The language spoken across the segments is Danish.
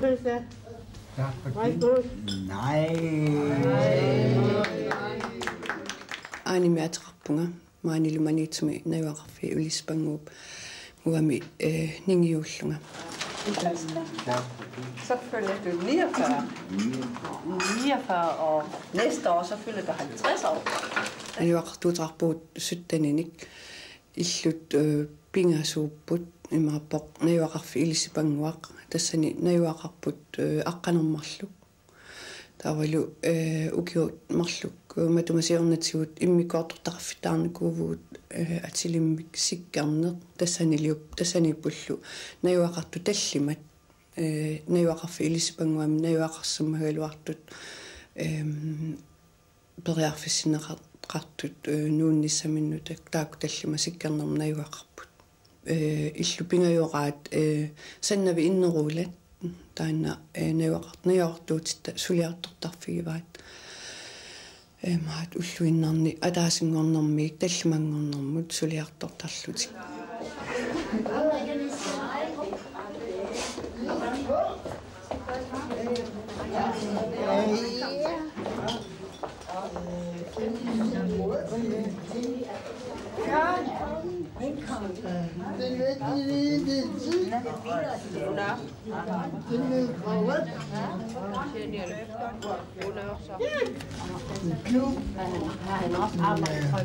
fødselsdag. Nej. Aini me atrappunga maani lumanitumi naiwaqarfi ulispanguup muami ningiullunga. Så følger du 49. 49 og næste år så fylder du 50 år. Naiwaqartuutarpuut suttaninik illut pingasuupput imaqarpoq naiwaqarfi ilisipanguaq tassani naiwaqarput aqqanermarluk taavalu ukiut marluk matumasiornatigut immikuartortaqaffitaarnikuuvuut atilimmik sikkarneq tassanipullu naiwaqartu tallimat naiwaqarfi ilisipanguami naiwaqarsamagaluartut periarfissineqartut nuunnissaminnutak taaku tallima sikkarnerm naiwaqarput illupingajoqaat sannavi inneruulat taanna naiwaqartuutitta suliartortarfigivaat maat ulluinnarni ataasingornermiik tallimangornermut suliartortarlutik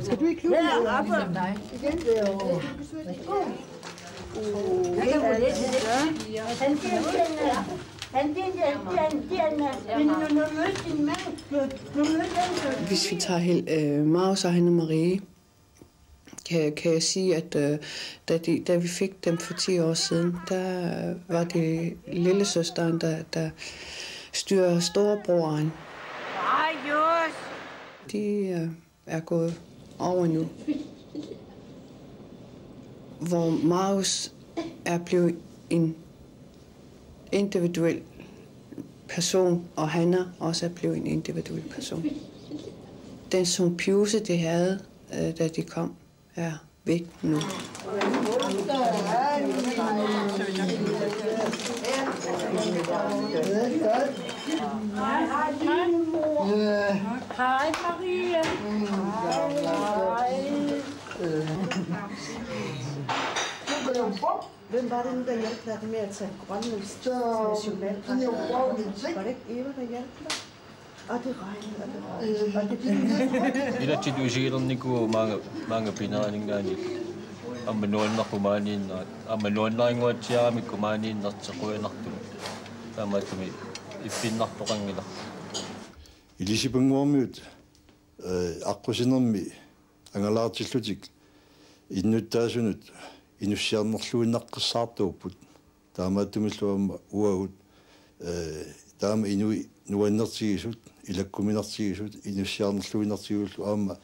Skal du i klubben? Ja, som dig. Igen derovre. Hvis vi tager helt Maus og Hanne Marie, kan jeg sige, at da vi fik dem for 10 år siden, der var det lillesøsteren, der styrer storebroren. De er gået over nu. Hvor Maus er blevet en individuel person, og Hanna også er blevet en individuel person. Den symbiose, de havde, da de kom, er væk nu. Hej, Maria. Hvem var det nu, der hjalp dig med at tage grønlandsk nationaldragt? Var det ikke Eva, der hjalp dig? Og det regnede. Ilatsit usigilerniku mange pinaaningaani ammanuannarpumaaniinna ammanuannarinnguatsiaramikkumaaniinnartequinartu taamaatumi ippinnartoqangila ilisipanguarmiut аққусинерми ангалаартиллутик иннуттааsunut инуссиарнерлуиннаққиссаартууппут таамааттумиллуамма уагут таама инуи нуаннертигисут илаккуминартигисут инуссиарнерлуинартигуллу аама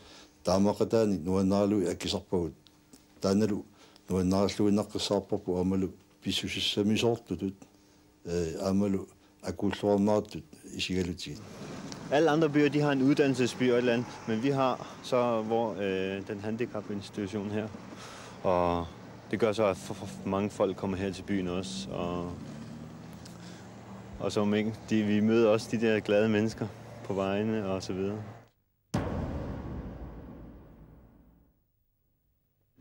таамақатаани нуаннаалуи аккисарпагут тааналу нуаннаарлуиннаққиссаарпарпу аамалу писсусиссамисоортутут аамалу акууллуарнаартут исигалутигит. Alle andre byer, de har en uddannelsesby og et eller andet, men vi har så den handicapinstitution her. Og det gør så, at mange folk kommer her til byen også. Og som ikke, vi møder også de der glade mennesker på vejene og så videre.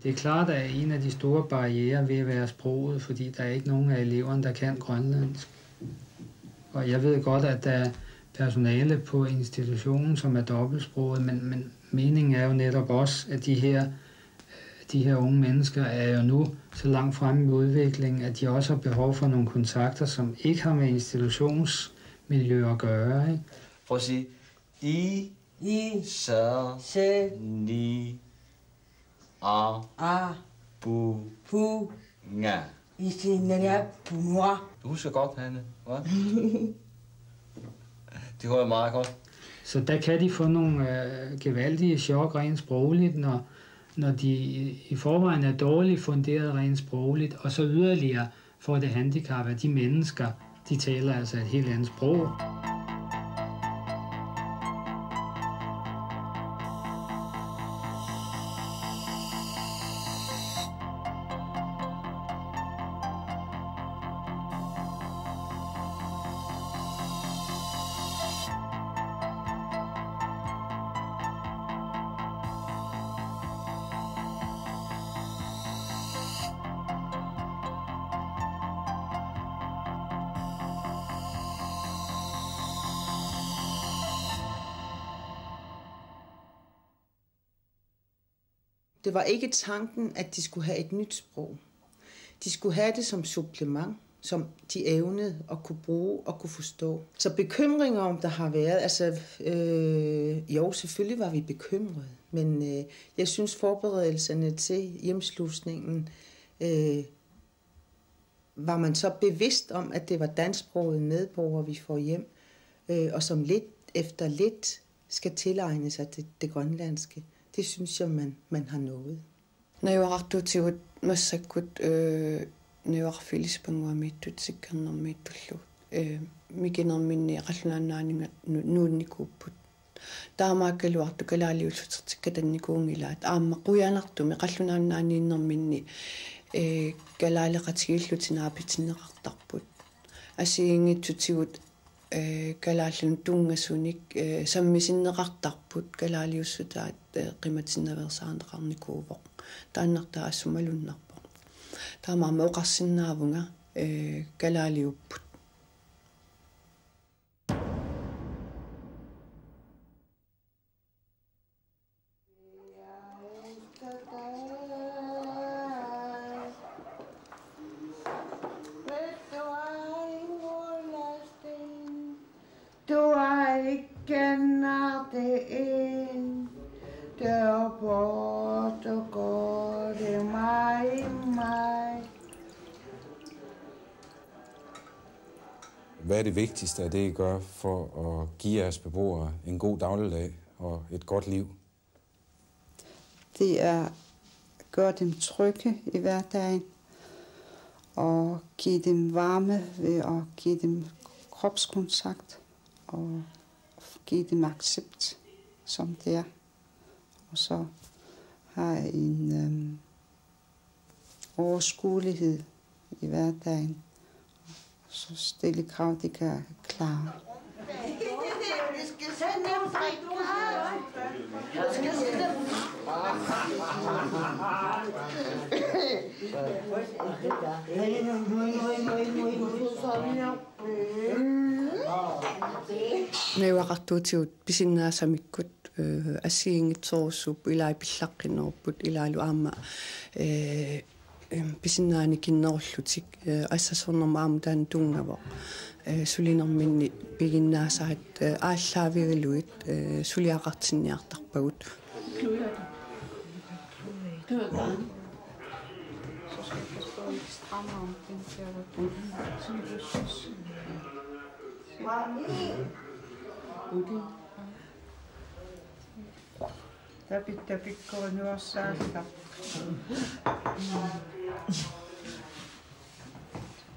Det er klart, at en af de store barrierer ved at være sproget, fordi der er ikke nogen af eleverne, der kan grønlandsk. Og jeg ved godt, at der er personale på institutionen, som er dobbeltsproget, men meningen er jo netop også, at de her unge mennesker er jo nu så langt fremme i udviklingen, at de også har behov for nogle kontakter, som ikke har med institutionsmiljø at gøre. Ikke? Prøv at sige I, så, ni, bu, nga. Du husker godt, Hanne, hva'? Det går meget godt. Så der kan de få nogle gevaldige chok rent sprogligt, når de i forvejen er dårligt funderet rent sprogligt, og så yderligere får det handicap, at de mennesker, de taler altså et helt andet sprog. Det var ikke tanken, at de skulle have et nyt sprog. De skulle have det som supplement, som de evnede at kunne bruge og kunne forstå. Så bekymringer om der har været, altså jo, selvfølgelig var vi bekymrede, men jeg synes forberedelserne til hjemslusningen, var man så bevidst om, at det var dansksprogede medborgere, vi får hjem, og som lidt efter lidt skal tilegne sig det grønlandske. Det synes jeg, man har nået. Når jeg var ret til at massakut Nevarfilispanua mittutsikkernarmiittullu mikinerminni qallunaannaaniga nuunnikkuupput taamaakkaluartu kalaaliullutertikkatanikuungilaat aamma quyanartumi qallunaannaaniinnerminni kalaaleqatigillutinaapitineqartarput asiingitsutigut kalaallun tunngasunik sammisinneqartarput kalaaliussutaat qimatinnaversaandeqarnikuuvoq taannartaa assumalunnarpa taamaama oqarsinnaavunga kalaaliupput Du er ikke nær det ind, der bort og går det mig. Hvad er det vigtigste af det, I gør for at give jeres beboere en god dagligdag og et godt liv? Det er at gøre dem trygge i hverdagen og give dem varme ved at give dem kropskontakt og give dem accept, som det er. Og så har jeg en overskuelighed i hverdagen. Og så stille krav, de kan klare. Nevarartuutigut pisinnaasamikkut asiingitsoorsuup ilaipillaqqinerput ilaalu aamma pisinnaanikinnerullutik assassornerma aamu taan tuungavoq sulinerminni piginnaasaat aallaaviriluit suliaqartinniartarpagut Der går nu også sagt.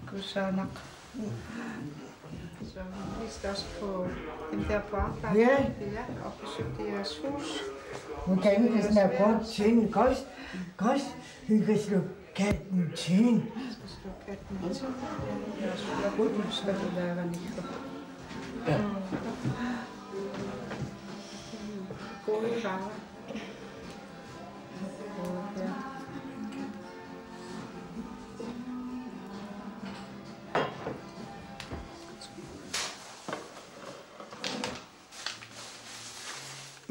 Gudsanak. Så vi viste også på dem der på arbejde. Ja. Og besøgte jeres hus. Nu kan vi sådan her godt tænde. Godt. Vi kan slå katten tænde. Jeg skal slå katten tænde. Jeg skal du lave lidt. Ja. Gode varer.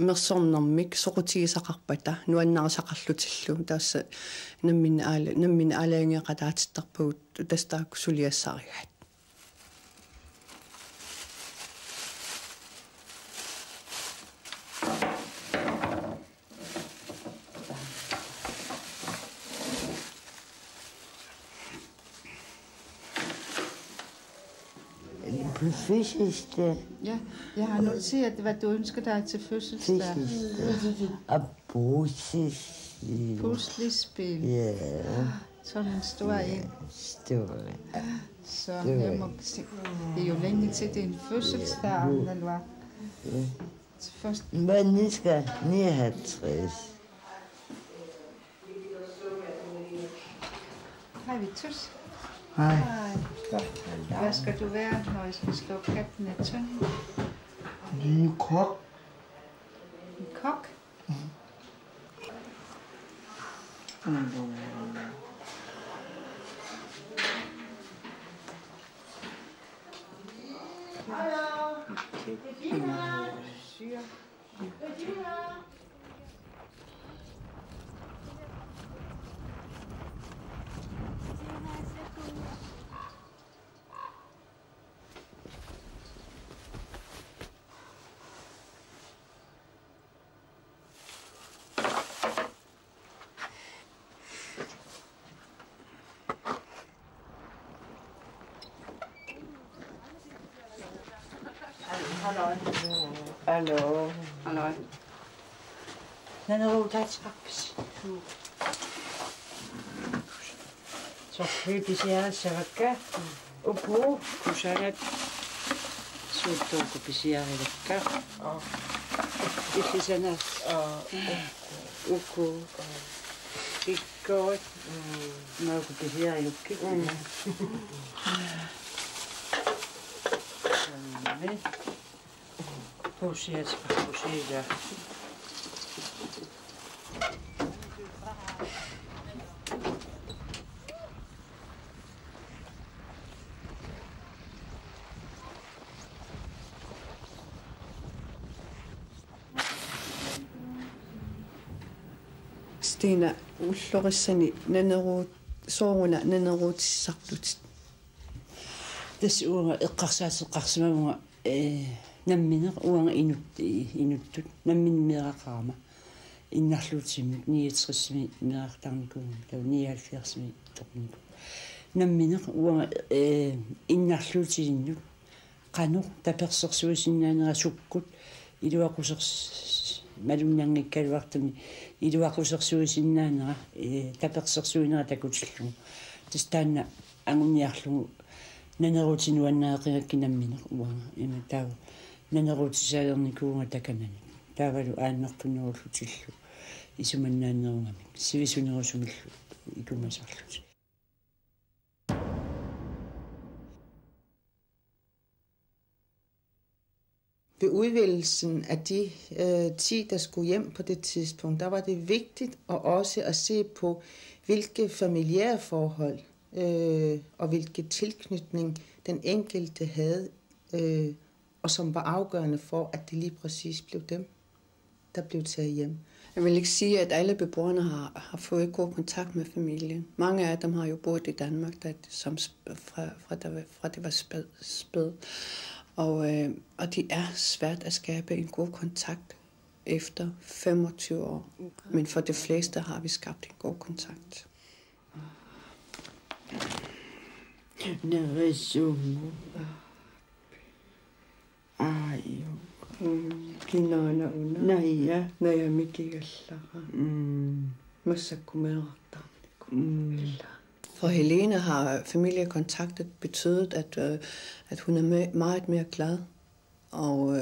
mersornermik sorutigisaqarpata nuannarasaqarlutillu taassa nammin aalaangeqataatittarpugut tastaakku suliassarigat På fødselsdag. Ja, jeg har noteret, hvad du ønsker dig til fødselsdag. Og puslespil. Puslespil. Ja. Sådan en stor en. Stor. Så jeg må se. Det er jo længe til din fødselsdag, eller hvad? Ja. Først. Men skal 59. Hej, Vitus. Hej. Hvad skal du være, når jeg skal slå katten af tønden? En kok. En kok? Hallo. Hallo. Nene taas Sohvi pisiarissarakka upu kusalat suuttuuku pisiarilakka illisana uku ikkoot maaku pisiarilukki pusiatspakusiila Stina ullorissani naneruut sooruna naneruutissarlutit tas uanga eqqarsaatseqqarsimamuga nammineq uanga inuttut namminmeeraqaama innarluutimik 69 meertarnikuum taw 79 torniku nammineq uanga innarluutilinnut qanu tapersersuusinnaanera sukkut iluaqusers malunnaangikkaluartumi iluaqusерsuusinnaanera tapersersuinera takutillugu tastaanna anguniarlugu nanerutinuannaaqiakki nammineq uanga ima taawa nanerutisaalernikkuunga takamani taavalu aannerpunnerullutillu isumannaannerungamik sivisunerusumillu ikumasarlut. Ved udvælgelsen af de 10, der skulle hjem på det tidspunkt, der var det vigtigt også at se på, hvilke familiære forhold og hvilke tilknytning den enkelte havde, og som var afgørende for, at det lige præcis blev dem, der blev taget hjem. Jeg vil ikke sige, at alle beboerne har fået god kontakt med familien. Mange af dem har jo boet i Danmark, fra det var spæd. Og de er svært at skabe en god kontakt efter 25 år. Men for de fleste har vi skabt en god kontakt. Naresumu. Ayo. Kinana una. Naya. Naya mikigallara. Massakumerartarniku. For Helene har familiekontaktet betydet, at hun er meget mere glad og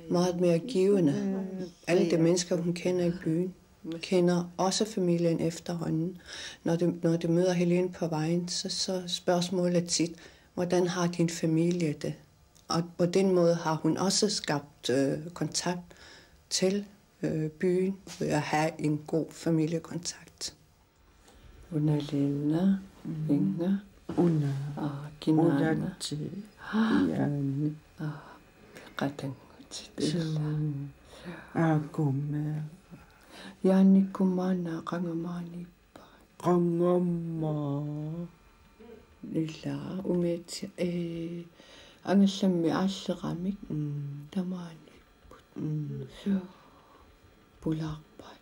meget mere givende. Alle de mennesker, hun kender i byen, kender også familien efterhånden. Når de møder Helene på vejen, så spørgsmålet tit, hvordan har din familie det? Og på den måde har hun også skabt kontakt til byen ved at have en god familiekontakt. Una lilla, Inga, una, Kinana, Yani, Akume, Yani kumana, Rangamani, Rangama, Lilla, Umet, Angelami, Asheramik, Damani, Bulakpat.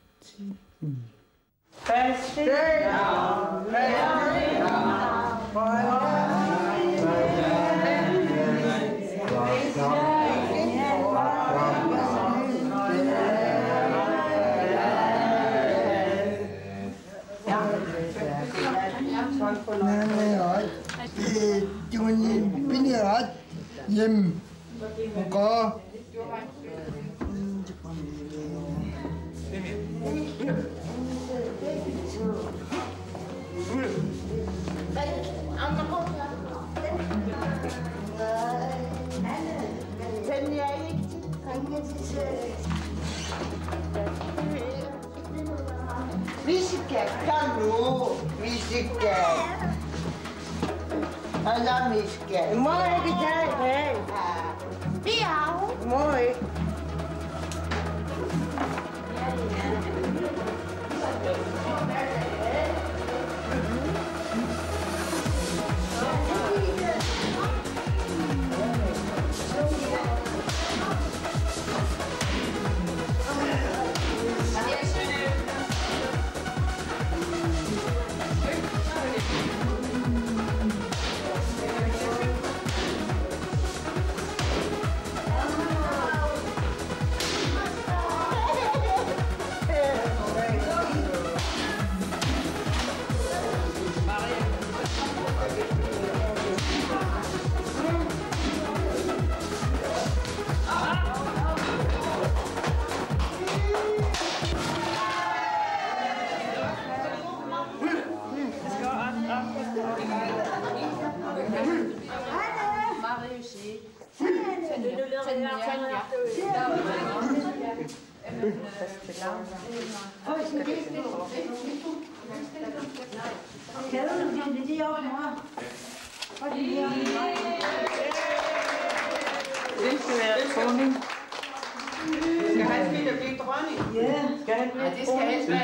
Visika, kom nu. Visika. Hallo, Visika. Må jeg ikke tage det? Ja. Må ikke. Hvilken er dronning? Skal han spille at blive dronning? Ja. Skal han blive dronning? Det skal han spille.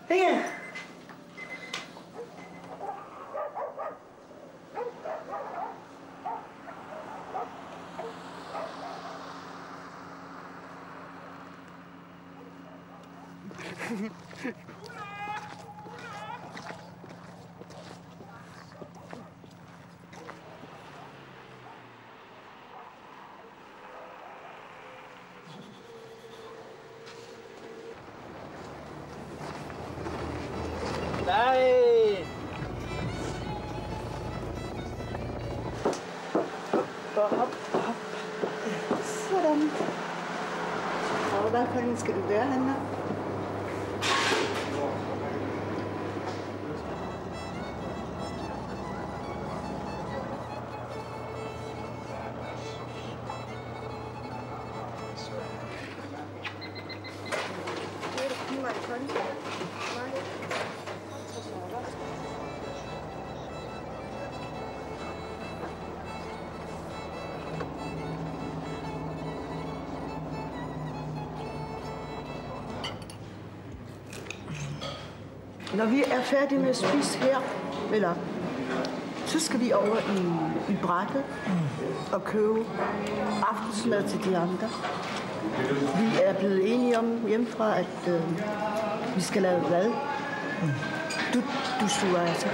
Inge! Nej! Hop. Sådan. Og hvad fanden skal du gøre, Hanna? Når vi er færdige med at spise her, eller, så skal vi over i brættet og købe aftensmad til de andre. Vi er blevet enige om hjemmefra, at vi skal lave mad. Du suger altså.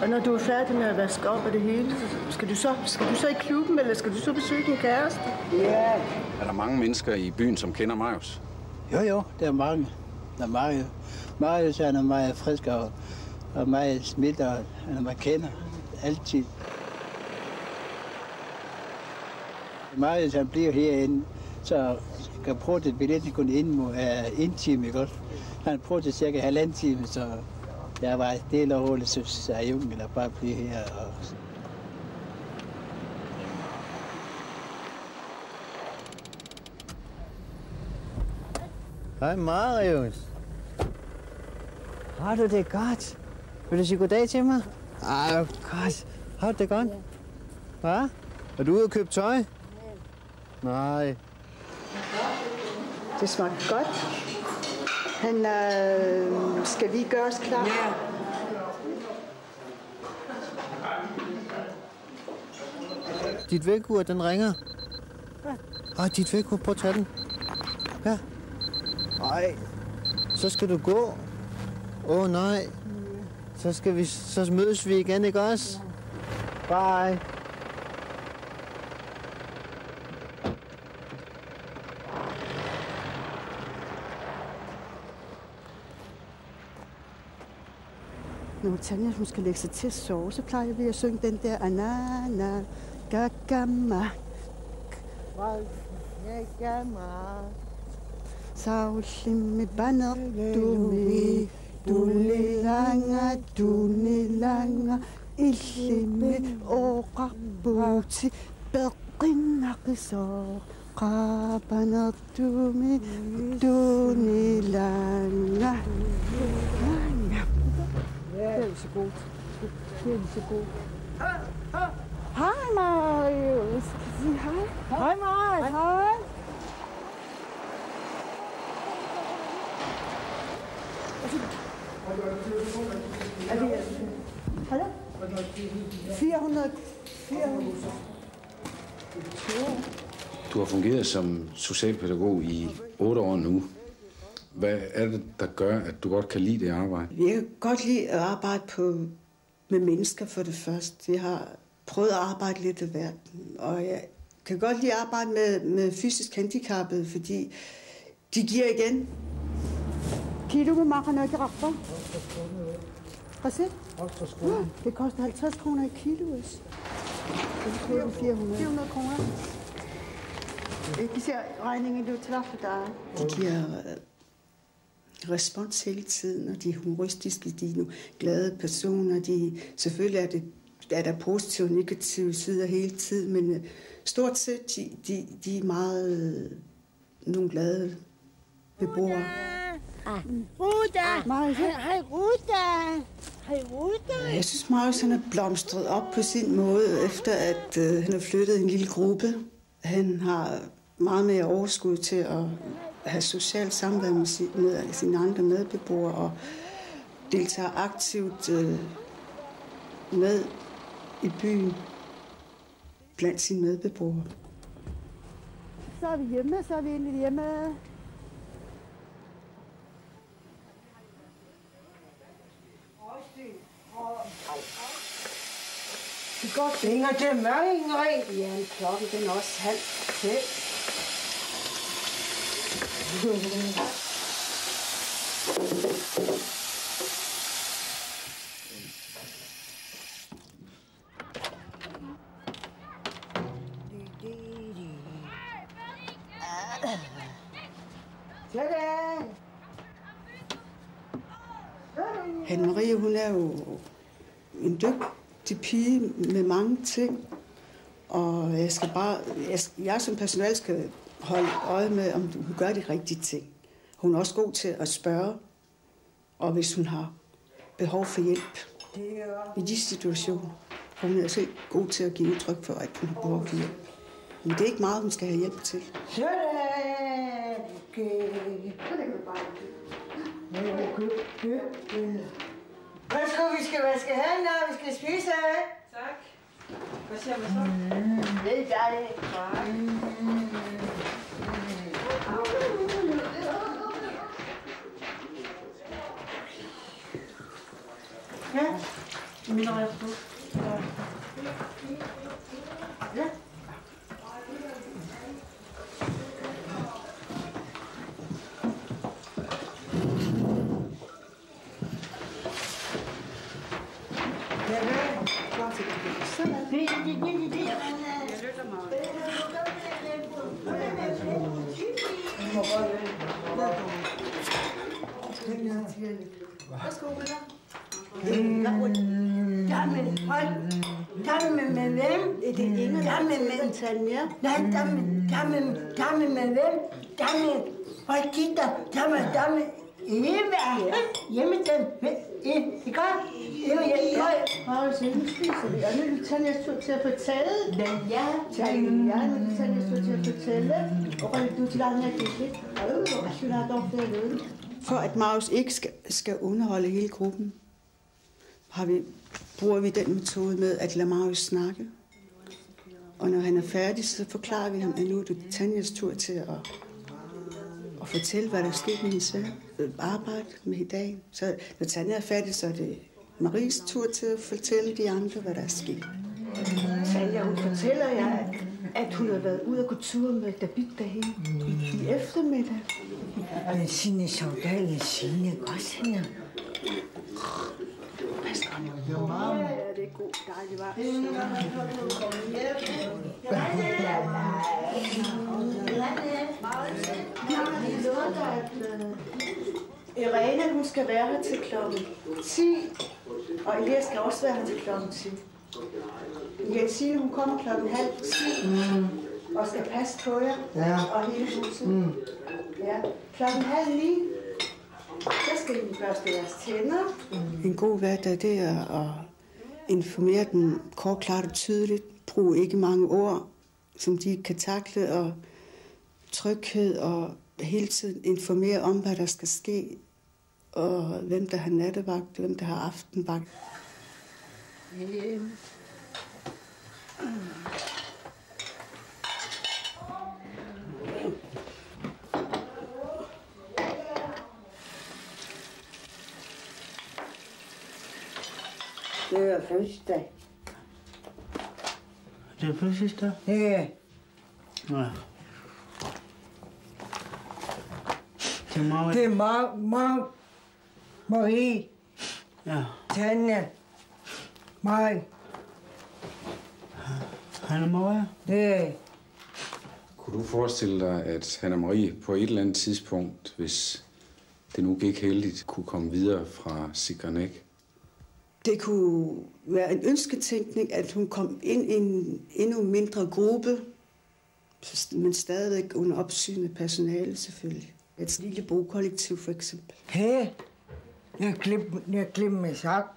Og når du er færdig med at vaske op af det hele, skal du så i klubben, eller skal du så besøge din kæreste? Ja. Er der mange mennesker i byen, som kender Marius? Jo, der er mange. Der er mange. Marius han er meget frisk og meget smidt, og han er meget kender. Altid. Marius han bliver herinde, så kan prøve det billetten kun inden en time, ikke også? Han prøver det cirka 1,5 time, så jeg var en del af året, så jeg jungen, eller bare blive her. Og... Hej Marius. Har du det godt? Vil du sige goddag til mig? Ej, godt. Har du det godt? Hvad? Er du ude og købe tøj? Nej. Det smagte godt. Skal vi gøre os klar? Ja. Dit vækkeur, den ringer. Ej, dit vækkeur, prøv at tage den. Ja. Ej, så skal du gå. Nej. Så mødes vi igen, ikke også? Bye. Når Tanja hun skal lægge sig til at sove, så plejer vi at synge den der anana, gagama. Saulim banak dumi, dunilanga, illimi oqarpuuti, beqinaqisoo, qabanak dumi, dunilanga. Det er jo så godt. Det er jo så godt. Hej, Marius. Sig hej. Hej, Marius. Hej. Er det... Hallo? 400... Du har fungeret som socialpædagog i 8 år nu. Hvad er det, der gør, at du godt kan lide det arbejde? Jeg kan godt lide at arbejde med mennesker for det første. Jeg har prøvet at arbejde lidt af verden, og jeg kan godt lide at arbejde med fysisk handicappede, fordi de giver igen. Kilo maken uit rapper. Hvad siger du? Det koster 50 kroner i kilo. Det koster 400 kroner. De ser regningen, det er til for dig. De giver respons hele tiden, og de er humoristiske, de er nogle glade personer. Selvfølgelig er der positive og negative sider hele tiden, men stort set, de er meget nogle glade beboere. Ruda! Hej Ruda! Hej Ruda! Jeg synes, Marius han er blomstret op på sin måde, efter at han har flyttet en lille gruppe. Han har meget mere overskud til at have socialt samvær med sine andre medbeboere og deltager aktivt med i byen blandt sine medbeboere. Så er vi hjemme, så er vi endelig hjemme. Det går længere til mørke, Ingrid. Ja, klokken den er også 5:30. Hanne-Marie, hun er jo en dygtig pige med mange ting, og jeg som personal skal holde øje med, om hun gør de rigtige ting. Hun er også god til at spørge, og hvis hun har behov for hjælp i de situationer. Hun er selv god til at give udtryk for, at hun har behov for hjælp. Men det er ikke meget, hun skal have hjælp til. Værsgo, vi skal vaske hænder, vi skal spise. Tak. Hvad siger man så? Det er dejligt. Tak. Ja, mindre jeg på. Ja. Gammel med hvem? Det er ingen, der med Tanja. Nej, gammel med hvem? Gammel, hvor gitter? Gammel, Eva. Hjemme den. Det går. Marius, nu spiser vi. Og nu er Tanjas tur til at fortælle. Ja, nu er Tanjas tur til at fortælle. Og du til at have det. For at Marius ikke skal underholde hele gruppen, bruger vi den metode med at lade Marius snakke. Og når han er færdig, så forklarer vi ham, at nu er det Tanjas tur til at fortælle, hvad der er sket med hendes arbejde med i dag. Så når Tanja er færdig, så er det Maries tur til at fortælle de andre, hvad der er sket. Tanja, hun fortæller jer, at hun har været ude og gå ture med David derhen i eftermiddag. Men Signe Sovdal er Signe også hende. Ja, det er god, dejlig varm. Irene, hun skal være her til klokken 10, og Elias skal også være her til klokken 10. Jensine, hun kommer klokken 9:30 og skal passe på jer og hele huset. Ja, klokken 8:30. Så skal I børste jeres tænder. En god hverdag, det er at informere dem kort, klart og tydeligt. Brug ikke mange ord, som de kan takle, og tryghed, og hele tiden informere om, hvad der skal ske, og hvem der har nattevagt, hvem der har aftenvagt. Det er fødselsdag. Det er fødselsdag? Ja. Ja. Det er Det er Marie. Ja. Tanja. Mig. Hanne Marie? Det. Kunne du forestille dig, at Hanne Marie på et eller andet tidspunkt, hvis det nu gik heldigt, kunne komme videre fra Siganek? Det kunne være en ønsketænkning, at hun kom ind i en endnu mindre gruppe, men stadigvæk under opsyn af personale selvfølgelig. Et lille bokollektiv for eksempel. Hey, jeg glemte mig sagt.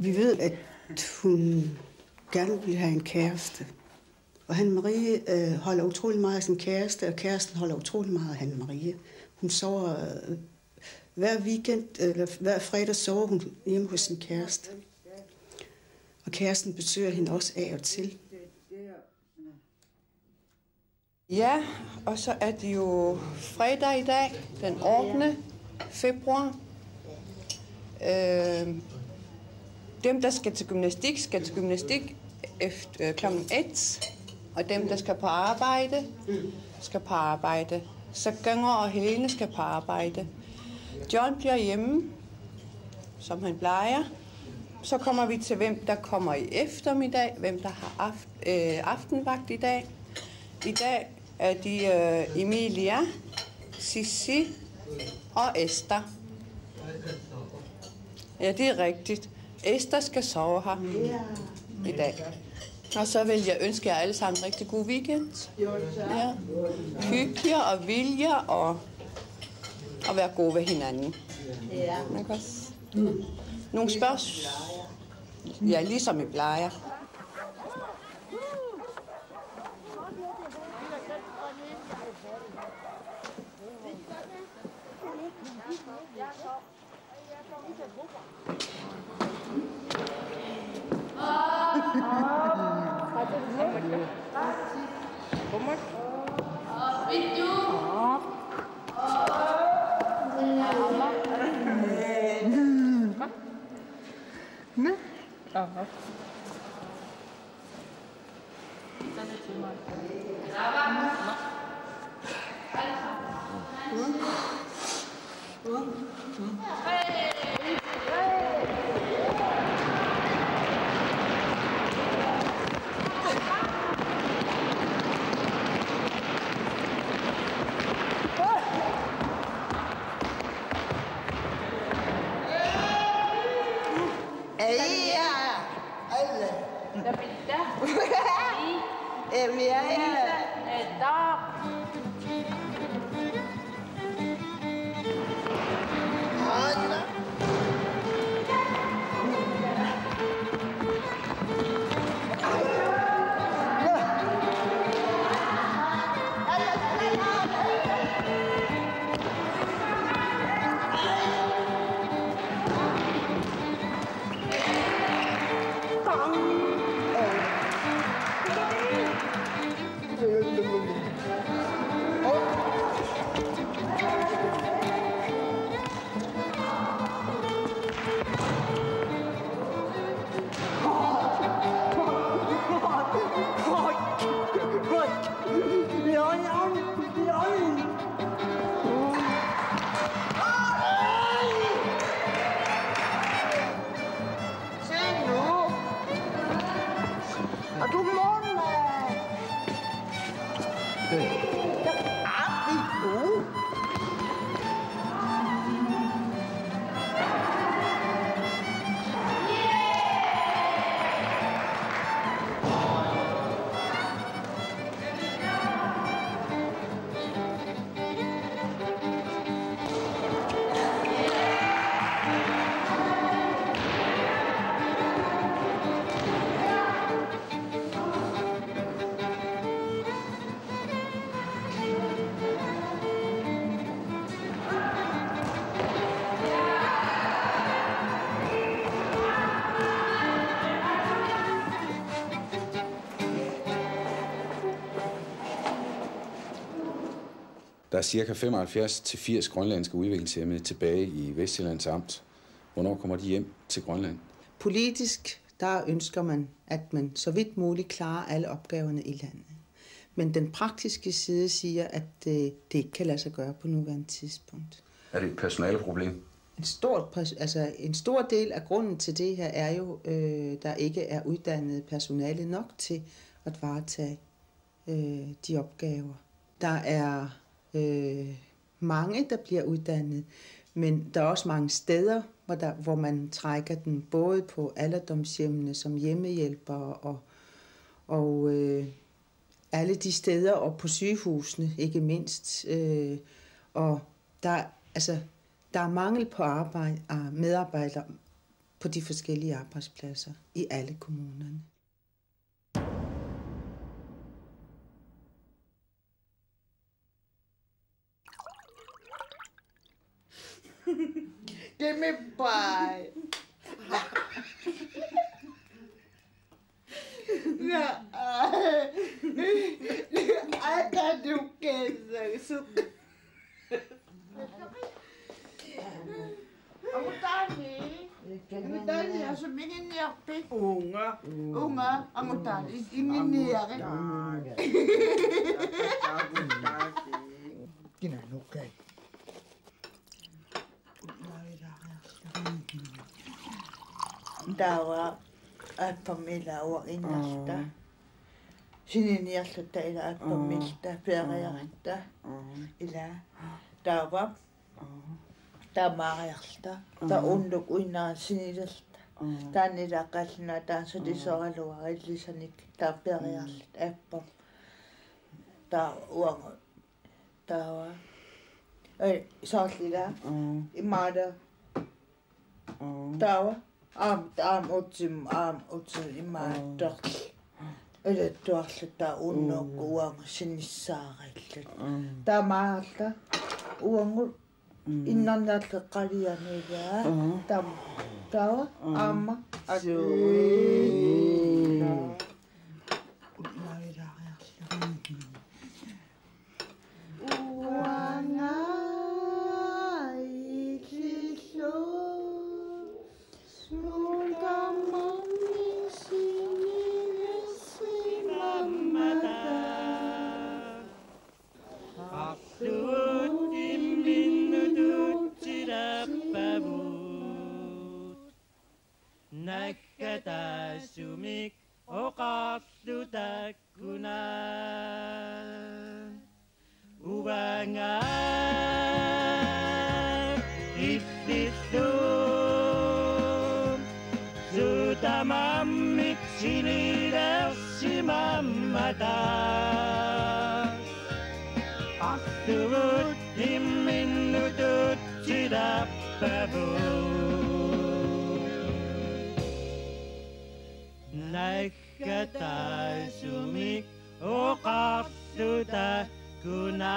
Vi ved, at hun gerne vil have en kæreste. Og Hanne Marie holder utrolig meget af sin kæreste, og kæresten holder utrolig meget af Hanne Marie. Hun sover hver weekend, eller hver fredag sover hun hjemme hos sin kæreste. Og kæresten besøger hende også af og til. Ja, og så er det jo fredag i dag, den 8. februar. Dem, der skal til gymnastik efter kl. 1. Og dem, der skal på arbejde, skal på arbejde. Så Gynger og Helene skal på arbejde. John bliver hjemme, som han plejer. Så kommer vi til, hvem der kommer i eftermiddag, hvem der har aftenvagt i dag. I dag er de Emilia, Sissi og Esther. Ja, det er rigtigt. Esther skal sove her i dag. Og så vil jeg ønske jer alle sammen en rigtig god weekend. Ja. Hygge jer og vilje og være gode ved hinanden. Nogle spørgsmål? Ja, ligesom I plejer. Der er ca. 75-80 grønlandske udviklingshæmmede tilbage i Vestsjællands Amt. Hvornår kommer de hjem til Grønland? Politisk, der ønsker man, at man så vidt muligt klarer alle opgaverne i landet. Men den praktiske side siger, at det ikke kan lade sig gøre på nuværende tidspunkt. Er det et personaleproblem? En stor del af grunden til det her er jo, der ikke er uddannet personale nok til at varetage de opgaver. Der er mange, der bliver uddannet, men der er også mange steder, hvor man trækker den både på alderdomshjemmene som hjemmehjælpere og alle de steder, og på sygehusene ikke mindst. Og der er mangel på medarbejdere på de forskellige arbejdspladser i alle kommunerne. Give me pie. I can't do kids. Amutani, altså mingen nærpe. Unger, amutani, ingen nærpe. Kina nukai. Dawa apamila wa inasta. Sininiarluta ila apamilta peariarta ila dawa tamariarta ta unduk uina sinilta tanila qallna ta sodisoraluwa illisanik ta peariarta appam ta uang dawa saatlila imada dawa am utsim imaadaq elettuarluta unnuk uang sinissaarallut tamaarla uangu innarnaarle qalianiga tam dawa amma Nakkatasumik oqarlutakuna uvanga ifithum sutamammik sinidersimammata artuvut imminnutut sidappavut Nakkatasumik oqarlutakuna